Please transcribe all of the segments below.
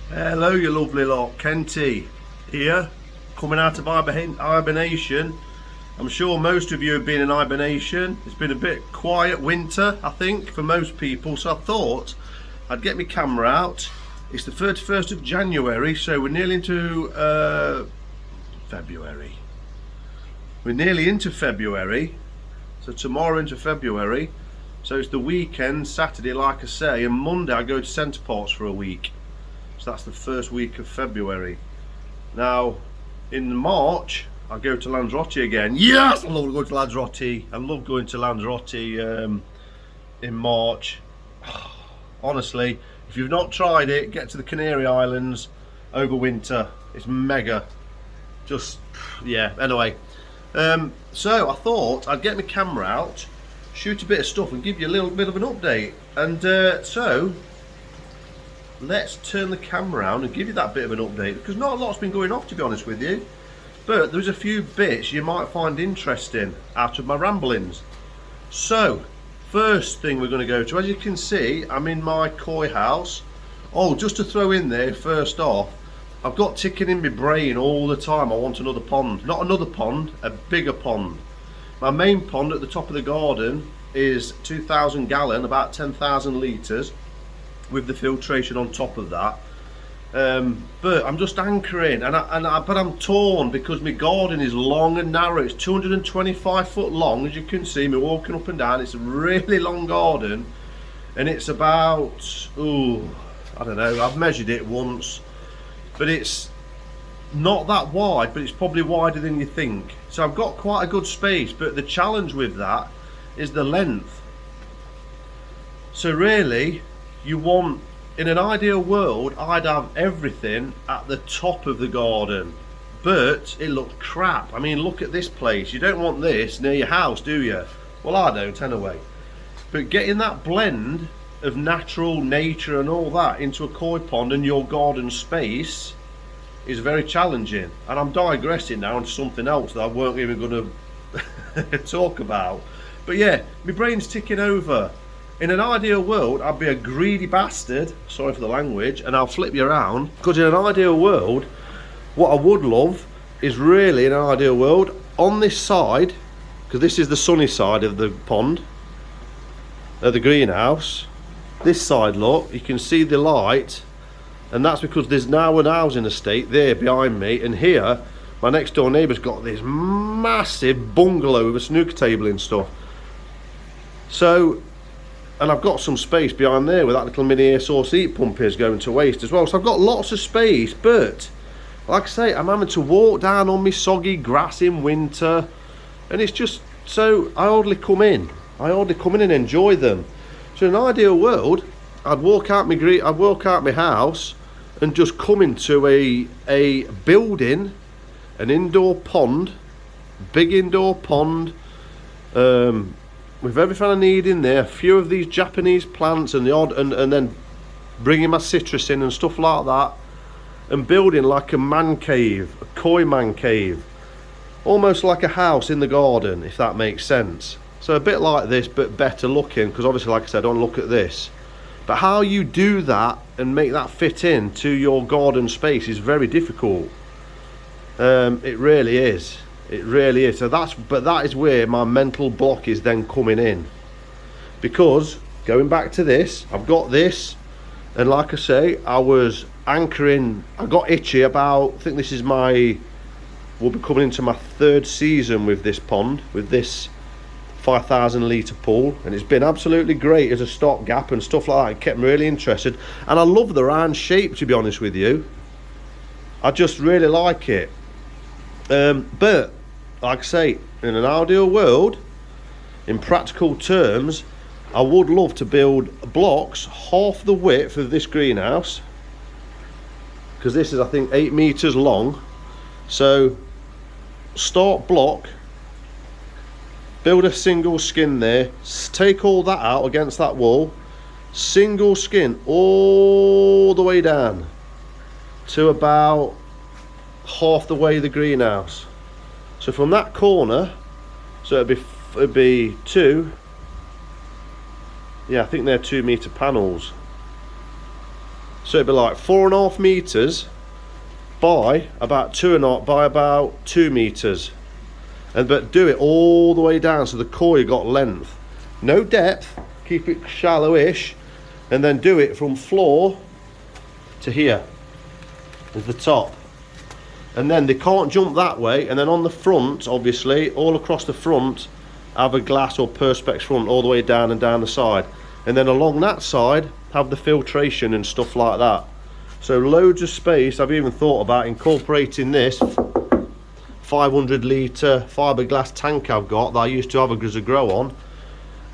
Hello you lovely lot, Kenty here, coming out of hibernation. I'm sure most of you have been in hibernation. It's been a bit quiet winter, I think, for most people, so I thought I'd get my camera out. It's the 31st of January, so we're nearly into February. We're nearly into February, so tomorrow into February. So it's the weekend, Saturday like I say, and Monday I go to Centre Parts for a week. So that's the first week of February. Now, in March, I go to Lanzarote again. Yes, I love going to Lanzarote. I love going to Lanzarote in March. Honestly, if you've not tried it, get to the Canary Islands over winter. It's mega. Just, yeah, anyway. So I thought I'd get my camera out, shoot a bit of stuff and give you a little bit of an update. And so let's turn the camera around and give you that bit of an update, because not a lot's been going off, to be honest with you, but there's a few bits you might find interesting out of my ramblings. So first thing we're going to go to, as you can see, I'm in my koi house. Oh, just to throw in there first off, I've got ticking in my brain all the time, I want another pond. Not another pond, a bigger pond. My main pond at the top of the garden is 2,000 gallon, about 10,000 litres, with the filtration on top of that. But I'm just anchoring, but I'm torn because my garden is long and narrow. It's 225 foot long, as you can see me walking up and down. It's a really long garden, and it's about, I don't know, I've measured it once, but it's not that wide, but it's probably wider than you think. So I've got quite a good space, but the challenge with that is the length. So really, you want, in an ideal world, I'd have everything at the top of the garden, but it looked crap. I mean, look at this place. You don't want this near your house, do you? Well, I don't anyway. But getting that blend of natural nature and all that into a koi pond and your garden space is very challenging. And I'm digressing now into something else that I weren't even going to talk about. But yeah, my brain's ticking over. In an ideal world, I'd be a greedy bastard, sorry for the language, and I'll flip you around, because in an ideal world, what I would love is really, in an ideal world, on this side, because this is the sunny side of the pond, of the greenhouse, this side, look, you can see the light, and that's because there's now an housing estate there behind me, and here, my next door neighbour's got this massive bungalow with a snooker table and stuff. So, and I've got some space behind there where that little mini air source heat pump is going to waste as well. So I've got lots of space, but like I say, I'm having to walk down on my soggy grass in winter, and it's just, so I hardly come in and enjoy them. So in an ideal world, I'd walk out my house and just come into a building, an indoor pond, big indoor pond, with everything I need in there, a few of these Japanese plants and the odd, and then bringing my citrus in and stuff like that, and building like a man cave, a koi man cave, almost like a house in the garden, if that makes sense. So a bit like this, but better looking, because obviously, like I said, don't look at this. But how you do that and make that fit into your garden space is very difficult. It really is. It really is. So that is where my mental block is then coming in, because going back to this, I've got this, and like I say, I was anchoring. I got itchy about, I think this is we'll be coming into my third season with this pond, with this 5,000 litre pool, and it's been absolutely great as a stopgap and stuff like that. It kept me really interested, and I love the round shape, to be honest with you. I just really like it. But like I say, in an ideal world, in practical terms, I would love to build blocks half the width of this greenhouse, because this is, I think, 8 meters long. So start block, build a single skin there, take all that out against that wall, single skin all the way down to about half the way the greenhouse. So from that corner, so it'd be two, yeah, I think they're 2 meter panels. So it'd be like 4.5 meters by about 2 meters, but do it all the way down so the core you got length, no depth, keep it shallowish, and then do it from floor to here is the top. And then they can't jump that way, and then on the front, obviously, all across the front, have a glass or perspex front all the way down and down the side. And then along that side, have the filtration and stuff like that. So loads of space. I've even thought about incorporating this 500 litre fiberglass tank I've got that I used to have as a grow on.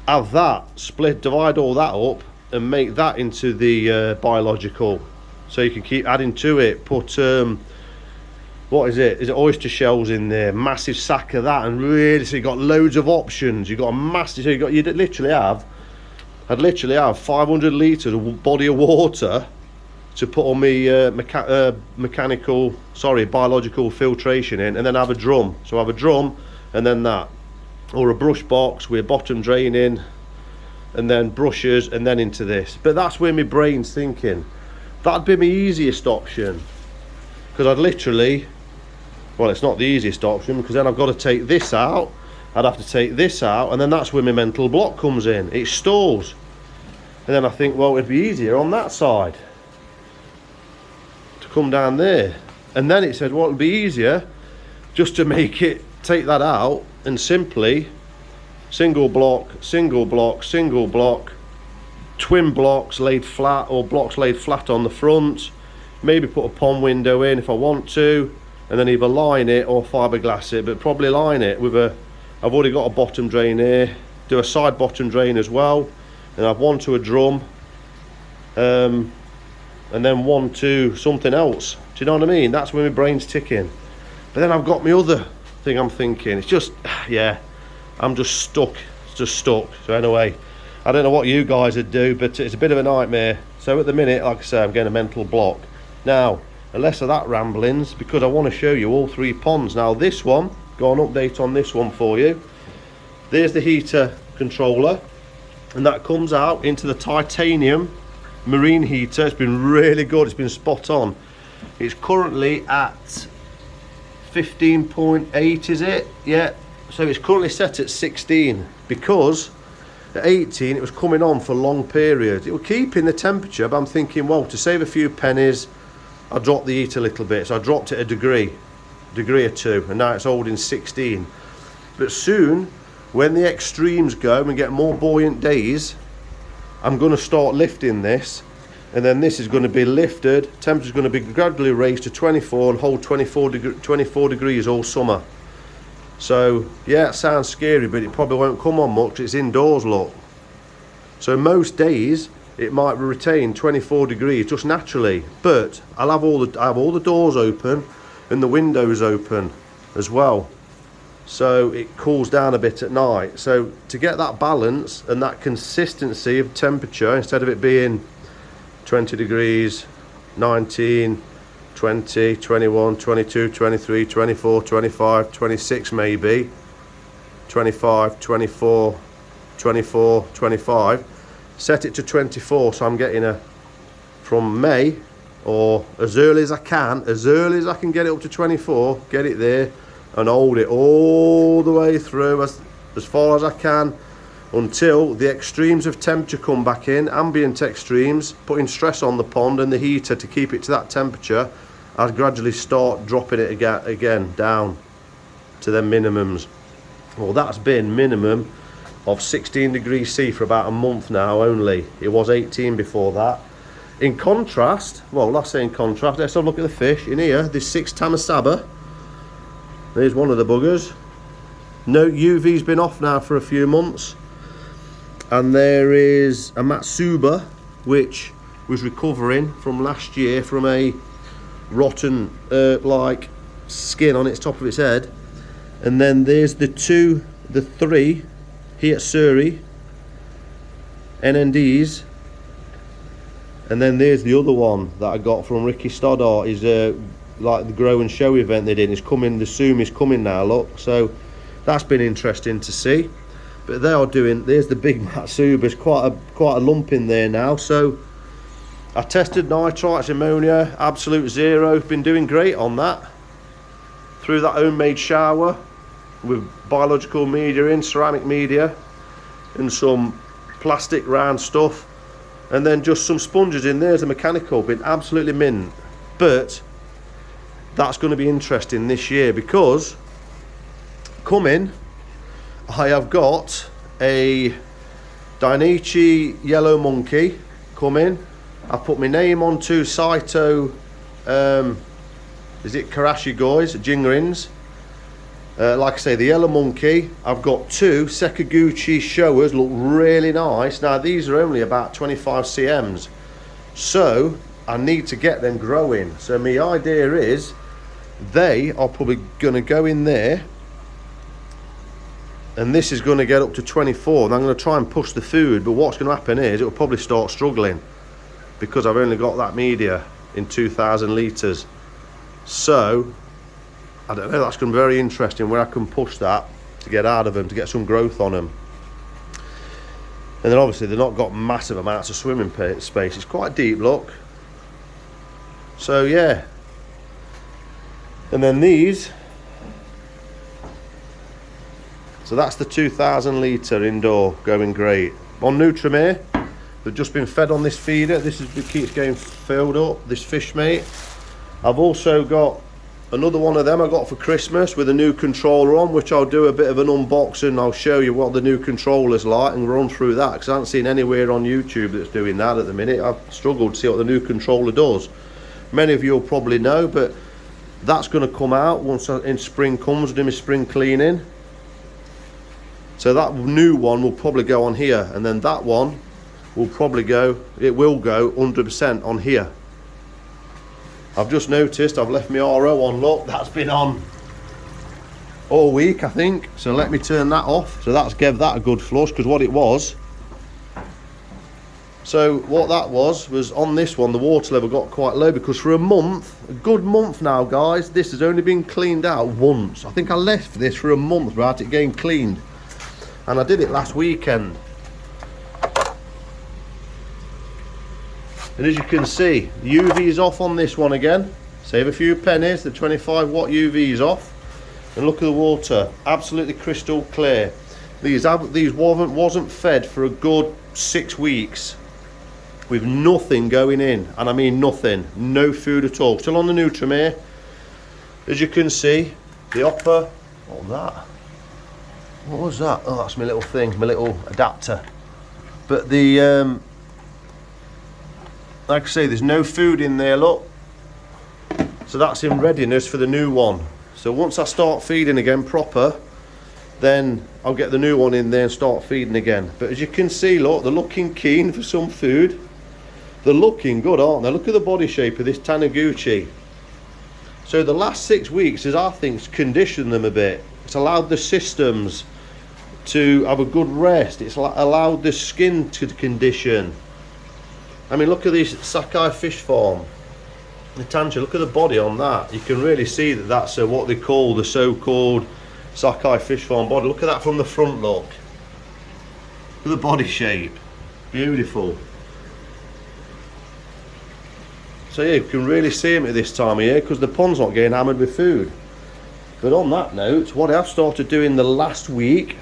Have that split, divide all that up, and make that into the biological. So you can keep adding to it. Put what is it? Is it oyster shells in there? Massive sack of that, and really, so you got loads of options. You got a massive. So you'd literally have. I'd literally have 500 litres of body of water to put on me biological filtration in, and then have a drum. So have a drum, and then that, or a brush box with bottom drain in, and then brushes, and then into this. But that's where my brain's thinking. That'd be my easiest option, because I'd literally. Well, it's not the easiest option, because then I've got to take this out, I'd have to take this out, and then that's where my mental block comes in. It stalls. And then I think, well, it'd be easier on that side to come down there. And then it said, well, it'd be easier just to make it, take that out, and simply single block, single block, single block, twin blocks laid flat, or blocks laid flat on the front, maybe put a pond window in if I want to, and then either line it or fiberglass it, but probably line it with a, I've already got a bottom drain here, do a side bottom drain as well, and I've one to a drum, and then one to something else. Do you know what I mean? That's where my brain's ticking. But then I've got my other thing I'm thinking. It's just, yeah, I'm just stuck. It's just stuck. So anyway, I don't know what you guys would do, but it's a bit of a nightmare. So at the minute, like I say, I'm getting a mental block. Now, less of that ramblings, because I want to show you all 3 ponds. Now this one, got an update on this one for you. There's the heater controller, and that comes out into the titanium marine heater. It's been really good, it's been spot on. It's currently at 15.8, is it? Yeah, so it's currently set at 16, because at 18 it was coming on for long periods. It was keeping the temperature, but I'm thinking, well, to save a few pennies, I dropped the heat a little bit, so I dropped it a degree or two, and now it's holding 16. But soon, when the extremes go and get more buoyant days, I'm going to start lifting this, and then this is going to be lifted, temperature's going to be gradually raised to 24 and hold 24 degrees all summer. So yeah, it sounds scary, but it probably won't come on much. It's indoors, look. So most days it might retain 24 degrees just naturally, but I have all the doors open and the windows open as well, so it cools down a bit at night. So to get that balance and that consistency of temperature, instead of it being 20 degrees, 19, 20, 21, 22, 23, 24, 25, 26 maybe, 25, 24, 24, 25, set it to 24, so I'm getting a, from May, or as early as I can get it up to 24, get it there and hold it all the way through as far as I can, until the extremes of temperature come back in, ambient extremes, putting stress on the pond and the heater to keep it to that temperature. I'll gradually start dropping it again down to them minimums. Well, that's been minimum of 16 degrees C for about a month now only. It was 18 before that. In contrast, well, let's say in contrast, let's have a look at the fish. In here, there's 6 tamasaba. There's one of the buggers. No, UV's been off now for a few months. And there is a matsuba, which was recovering from last year from a rotten like skin on its top of its head. And then there's the 3 here at Surrey NNDs, and then there's the other one that I got from Ricky Stoddart. Is like the grow and show event they did. It's coming, the Zoom is coming now, look, so that's been interesting to see. But they are doing, there's the big Matsuba, quite a lump in there now, so I tested nitrites, ammonia, absolute zero. Been doing great on that. Through that homemade shower with biological media in, ceramic media, and some plastic round stuff, and then just some sponges in there as a mechanical. Been absolutely mint. But that's going to be interesting this year, because coming, I have got a Dainichi yellow monkey coming. I put my name onto Saito, is it Karashigoi's Jingrins? Like I say, the yellow monkey. I've got two Sekaguchi showers, look really nice. Now these are only about 25 cms, so I need to get them growing. So my idea is they are probably going to go in there, and this is going to get up to 24, and I'm going to try and push the food. But what's going to happen is it will probably start struggling, because I've only got that media in 2,000 litres. So I don't know, that's going to be very interesting where I can push that to get out of them, to get some growth on them. And then obviously they've not got massive amounts of swimming space. It's quite deep, look. So yeah. And then these, so that's the 2,000 litre indoor, going great. On Nutrimare, they've just been fed on this feeder. This keeps getting filled up, this fish mate. I've also got another one of them I got for Christmas with a new controller on, which I'll do a bit of an unboxing. I'll show you what the new controller's like and run through that, because I haven't seen anywhere on YouTube that's doing that at the minute. I've struggled to see what the new controller does. Many of you will probably know, but that's going to come out once in spring comes, do my spring cleaning. So that new one will probably go on here, and then that one will probably go, it will go 100% on here. I've just noticed I've left my RO on, look, that's been on all week I think, so let me turn that off. So that's gave that a good flush, because what it was, so what that was on this one, the water level got quite low, because for a month, a good month now guys, this has only been cleaned out once. I think I left this for a month without it getting cleaned, and I did it last weekend. And as you can see, the UV is off on this one again. Save a few pennies, the 25 watt UV is off. And look at the water, absolutely crystal clear. These wasn't fed for a good 6 weeks with nothing going in, and I mean nothing, no food at all. Still on the Nutrimare. As you can see, the upper, what was that? What was that? Oh, that's my little thing, my little adapter. But the like I say, there's no food in there, look. So that's in readiness for the new one. So once I start feeding again proper, then I'll get the new one in there and start feeding again. But as you can see, look, they're looking keen for some food. They're looking good, aren't they? Look at the body shape of this Taniguchi. So the last 6 weeks has, I think, conditioned them a bit. It's allowed the systems to have a good rest. It's allowed the skin to condition. I mean, look at this Sakai fish farm. The Tancha, look at the body on that. You can really see that that's what they call the so-called Sakai fish farm body. Look at that from the front, look. Look at the body shape. Beautiful. So yeah, you can really see them at this time of year, because the pond's not getting hammered with food. But on that note, what I've started doing the last week,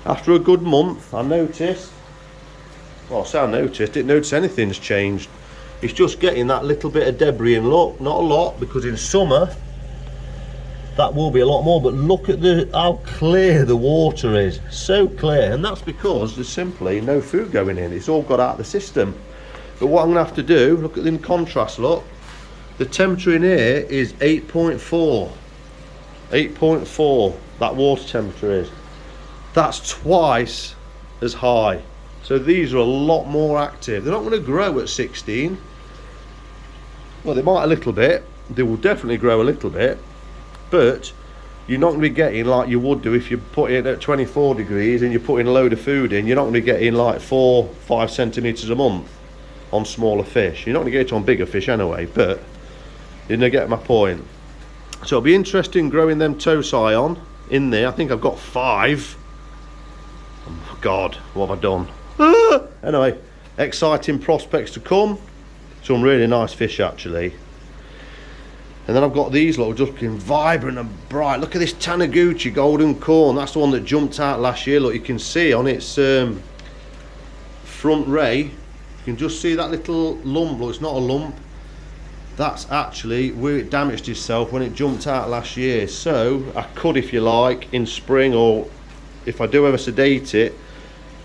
after a good month, I noticed, well, I say I noticed, didn't notice anything's changed. It's just getting that little bit of debris in, look, not a lot, because in summer that will be a lot more, but look at how clear the water is, so clear, and that's because there's simply no food going in. It's all got out of the system. But what I'm going to have to do, look at the contrast, look, the temperature in here is 8.4, 8.4, that water temperature is. That's twice as high. So these are a lot more active. They're not going to grow at 16. Well, they might a little bit. They will definitely grow a little bit. But you're not going to be getting like you would do if you put it at 24 degrees and you're putting a load of food in. You're not going to be getting like 4-5 centimetres a month on smaller fish. You're not going to get it on bigger fish anyway, but you're going to get my point. So it'll be interesting growing them tosai on in there. I think I've got 5. Oh God, what have I done? Anyway, exciting prospects to come. Some really nice fish actually. And then I've got these lot just looking vibrant and bright. Look at this Taniguchi golden corn. That's the one that jumped out last year. Look, you can see on its front ray, you can just see that little lump. Look, it's not a lump. That's actually where it damaged itself when it jumped out last year. So I could, if you like, in spring, or if I do ever sedate it,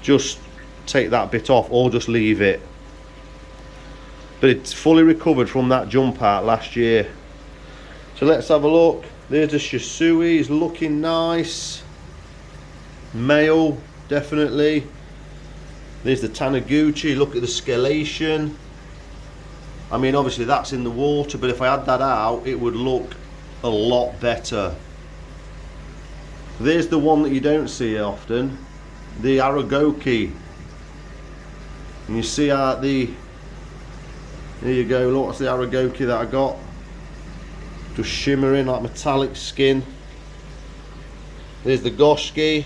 just take that bit off or just leave it. But it's fully recovered from that jump out last year. So let's have a look. There's the Shisui, he's looking nice. Male, definitely. There's the Taniguchi, look at the scalation. I mean, obviously that's in the water, but if I had that out, it would look a lot better. There's the one that you don't see often, the Aragoki. And you see how there you go, look, that's the Aragoki that I got. Just shimmering like metallic skin. There's the Goshki,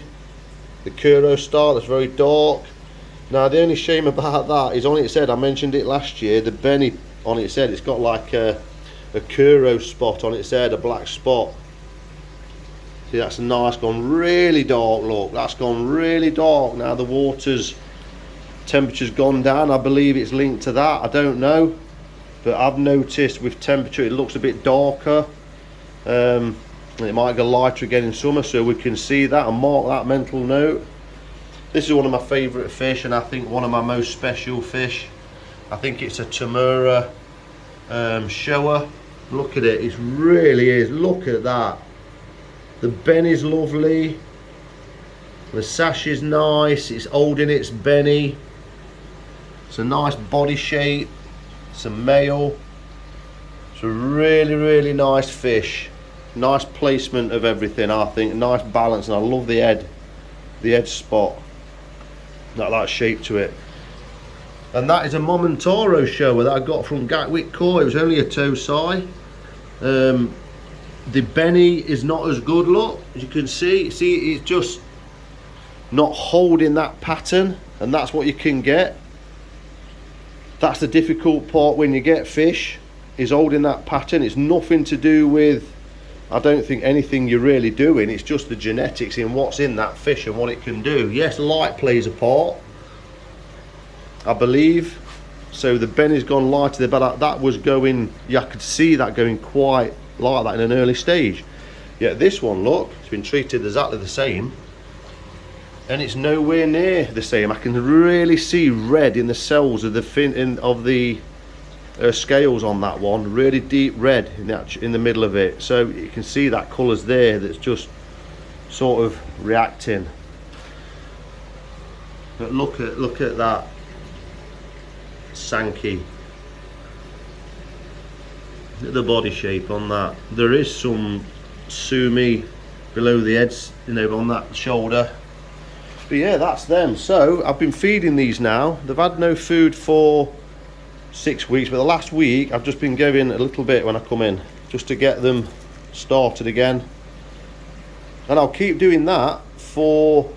the Kuro style, that's very dark. Now the only shame about that is on its head, I mentioned it last year, the Benny on its head, it's got like a Kuro spot on its head, a black spot. See, that's nice, gone really dark, look, that's gone really dark. Now the water's temperature's gone down, I believe it's linked to that, I don't know. But I've noticed with temperature it looks a bit darker. It might go lighter again in summer, so we can see that and mark that mental note. This is one of my favourite fish, and I think one of my most special fish. I think it's a Tamura shower. Look at it, it really is. Look at that. The Benny's lovely. The sash is nice. It's holding its Benny. It's a nice body shape. It's a male. It's a really, really nice fish. Nice placement of everything, I think. Nice balance, and I love the head spot. That shape to it. And that is a Momotaro shower that I got from Gatwick Core. It was only a Tosai. The Benny is not as good, look, as you can see. See, it's just not holding that pattern, and that's what you can get. That's the difficult part when you get fish, is holding that pattern. It's nothing to do with, I don't think, anything you're really doing. It's just the genetics in what's in that fish and what it can do. Yes, light plays a part, I believe. So the Benny's gone lighter there, but that was going, I could see that going quite like that in an early stage. Yet this one, look, it's been treated exactly the same, and it's nowhere near the same. I can really see red in the cells of the scales on that one, really deep red in the middle of it. So you can see that colour's there, that's just sort of reacting. But look at that Sankey. Look at the body shape on that. There is some sumi below the heads, you know, on that shoulder. But yeah, that's them. So I've been feeding these now. They've had no food for 6 weeks, but the last week I've just been giving a little bit when I come in, just to get them started again. And I'll keep doing that for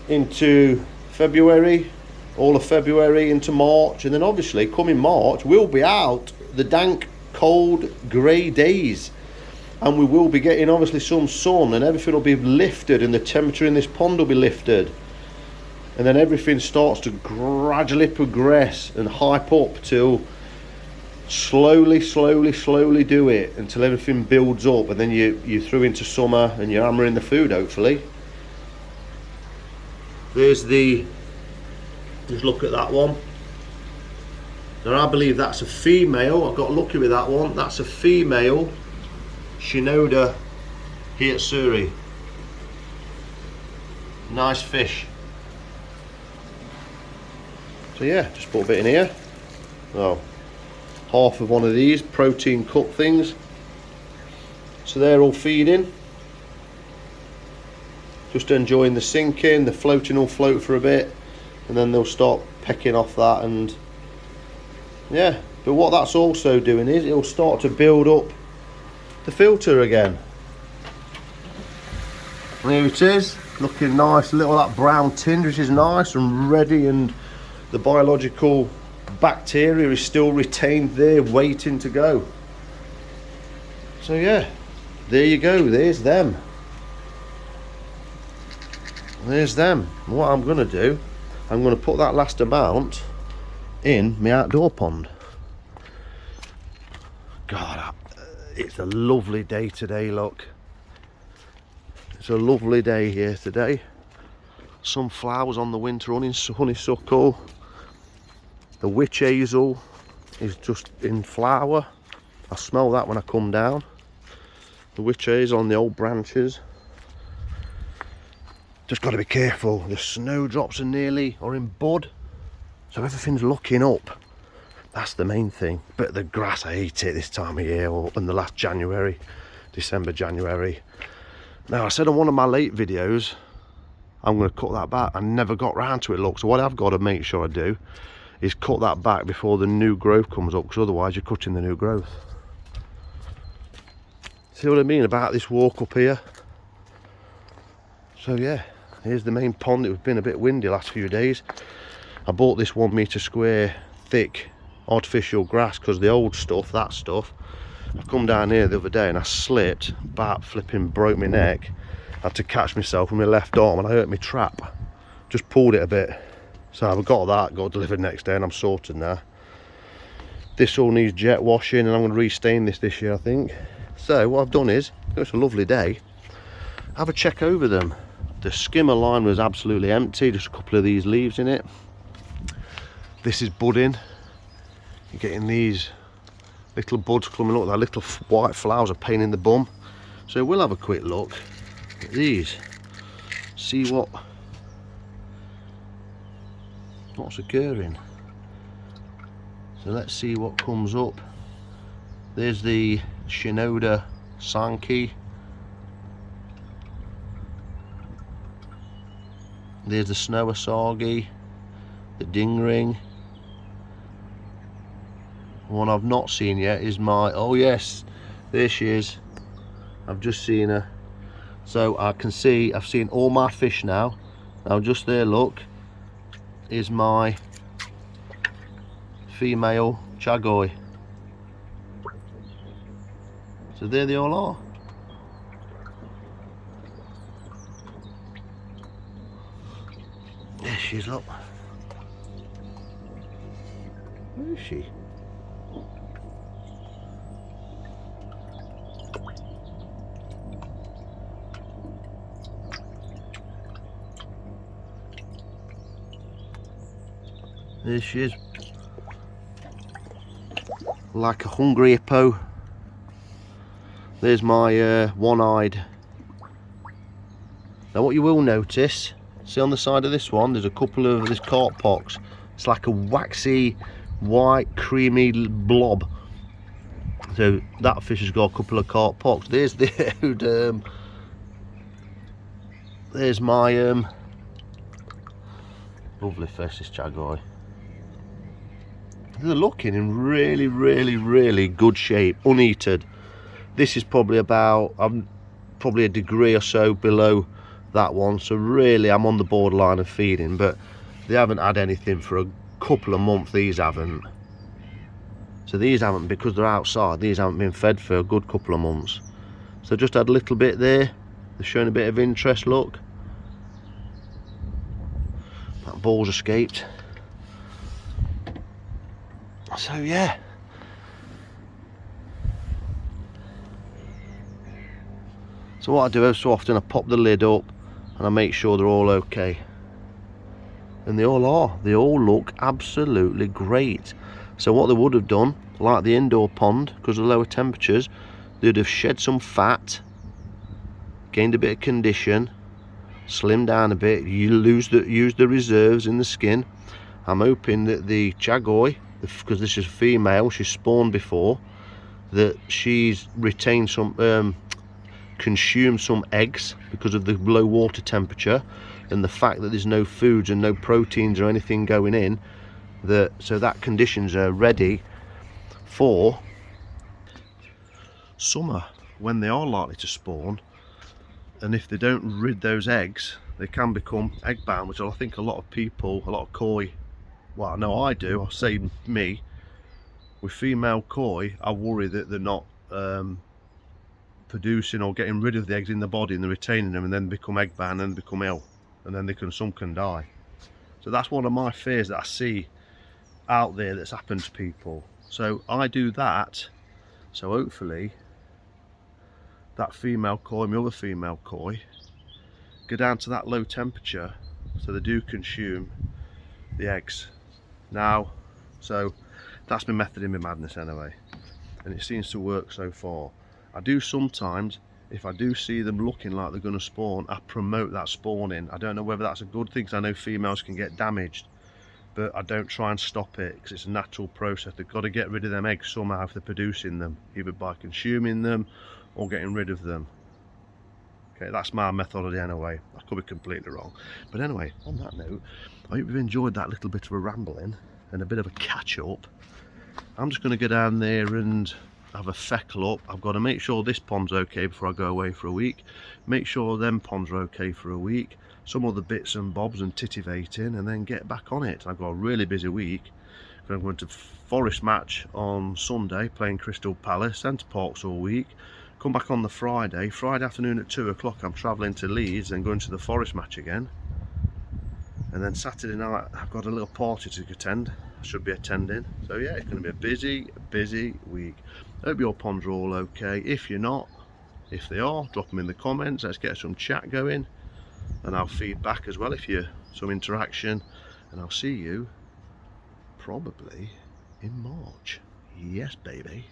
into February, all of February into March, and then obviously coming March we'll be out the dank, cold, grey days, and we will be getting obviously some sun, and everything will be lifted, and the temperature in this pond will be lifted, and then everything starts to gradually progress and hype up till slowly do it until everything builds up, and then you through into summer and you're hammering the food, hopefully. There's the, just look at that one. Now I believe that's a female. I've got lucky with that one. That's a female Shinoda Hiyatsuri. Nice fish. So yeah, just put a bit in here. Oh, half of one of these protein cup things. So they're all feeding. Just enjoying the sinking. The floating will float for a bit, and then they'll start pecking off that, and yeah. But what that's also doing is it'll start to build up the filter again. And here it is, looking nice, little that brown tinge, which is nice and ready, and the biological bacteria is still retained there, waiting to go. So yeah, there you go, there's them. There's them. What I'm going to do, I'm going to put that last amount in my outdoor pond. God, it's a lovely day today, look. It's a lovely day here today. Some flowers on the winter honeysuckle. The witchhazel is just in flower. I smell that when I come down. The witchhazel on the old branches. Just got to be careful. The snowdrops are in bud, so everything's looking up. That's the main thing. But the grass, I hate it this time of year, or in the last January, December, January. Now, I said on one of my late videos, I'm going to cut that back. I never got round to it, look. So what I've got to make sure I do is cut that back before the new growth comes up, because otherwise you're cutting the new growth. See what I mean about this walk up here? So yeah, here's the main pond. It's been a bit windy last few days. I bought this 1 metre square thick artificial grass, because the old stuff, that stuff, I've come down here the other day and I slipped, about flipping broke my neck. I had to catch myself with my left arm and I hurt my trap. Just pulled it a bit. So I've got that, got delivered next day, and I'm sorted now. This all needs jet washing, and I'm going to restain this year, I think. So what I've done is, it's a lovely day, have a check over them. The skimmer line was absolutely empty, just a couple of these leaves in it. This is budding. You're getting these little buds coming up. That little white flowers are pain in the bum. So we'll have a quick look at these, see what's occurring. So let's see what comes up. There's the Shinoda Sankey. There's the Snow Asagi, the Dingring. One I've not seen yet is oh yes, there she is. I've just seen her. So I can see, I've seen all my fish now. Now just there, look, is my female Chagoi. So there they all are. There she is, look. Where is she? There she is, like a hungry hippo. There's my one-eyed. Now what you will notice, see on the side of this one, there's a couple of this carp pox. It's like a waxy, white, creamy blob. So that fish has got a couple of carp pox. There's the there's my lovely fish, this Chagoi. They're looking in really, really, really good shape, unheated. This is probably about, I'm probably a degree or so below that one, so really I'm on the borderline of feeding, but they haven't had anything for a couple of months, these haven't. So these haven't, because they're outside, these haven't been fed for a good couple of months. So just had a little bit there, they're showing a bit of interest, look. That ball's escaped. So yeah, so what I do so often, I pop the lid up and I make sure they're all okay, and they all are. They all look absolutely great. So what they would have done, like the indoor pond, because of lower temperatures, they'd have shed some fat, gained a bit of condition, slimmed down a bit, use the reserves in the skin. I'm hoping that the Chagoi, because this is a female, she's spawned before, that she's retained some, consumed some eggs because of the low water temperature and the fact that there's no foods and no proteins or anything going in, so that conditions are ready for summer, when they are likely to spawn. And if they don't rid those eggs, they can become egg bound, which I think a lot of people, a lot of koi well, no, I do, I'll say me, with female koi, I worry that they're not producing or getting rid of the eggs in the body and they're retaining them, and then become egg bound and become ill, and then some can die. So that's one of my fears that I see out there that's happened to people. So I do that, so hopefully that female koi, my other female koi, go down to that low temperature so they do consume the eggs. Now, so that's my method in my madness anyway, and it seems to work so far. I do sometimes, if I do see them looking like they're going to spawn, I promote that spawning. I don't know whether that's a good thing, because I know females can get damaged, but I don't try and stop it, because it's a natural process. They've got to get rid of them eggs somehow if they're producing them, either by consuming them or getting rid of them. Okay, that's my methodology anyway. I could be completely wrong, but anyway, on that note, I hope you've enjoyed that little bit of a rambling and a bit of a catch up. I'm just going to go down there and have a feckle up. I've got to make sure this pond's okay before I go away for a week, make sure them ponds are okay for a week, some other bits and bobs and titivating, and then get back on it. I've got a really busy week. I'm going to Forest match on Sunday, playing Crystal Palace, Centre Parks all week. Come back on the Friday afternoon at 2 o'clock, I'm travelling to Leeds and going to the Forest match again. And then Saturday night I've got a little party to attend. I should be attending. So yeah, it's going to be a busy week. Hope your ponds are all okay. If you're not, if they are, drop them in the comments. Let's get some chat going, and I'll feed back as well if you some interaction. And I'll see you probably in March. Yes, baby.